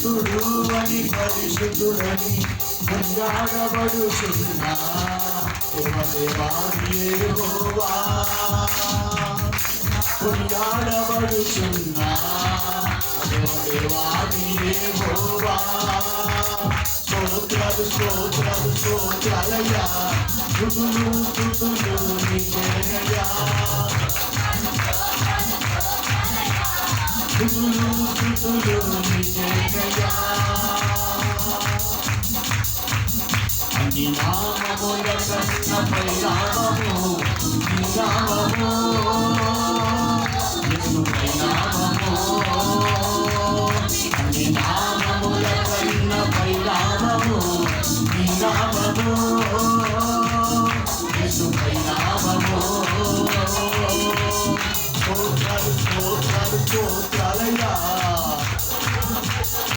పరిశుద్ధుడు అని పరిశుద్ధుడని కొనియాడబడుచున్నా దేవాది యెహోవా కొనియాడబడుచున్నా దేవాది యెహోవా స్తోత్రాలు స్తోత్రాలు స్తోత్రాలయ్యా స్తుతులు స్తుతులు నీకేనయ్యా స్తుతులు స్తుతులు నీకేనయ్యా అన్ని నామముల కన్న పై నామము నీ నామము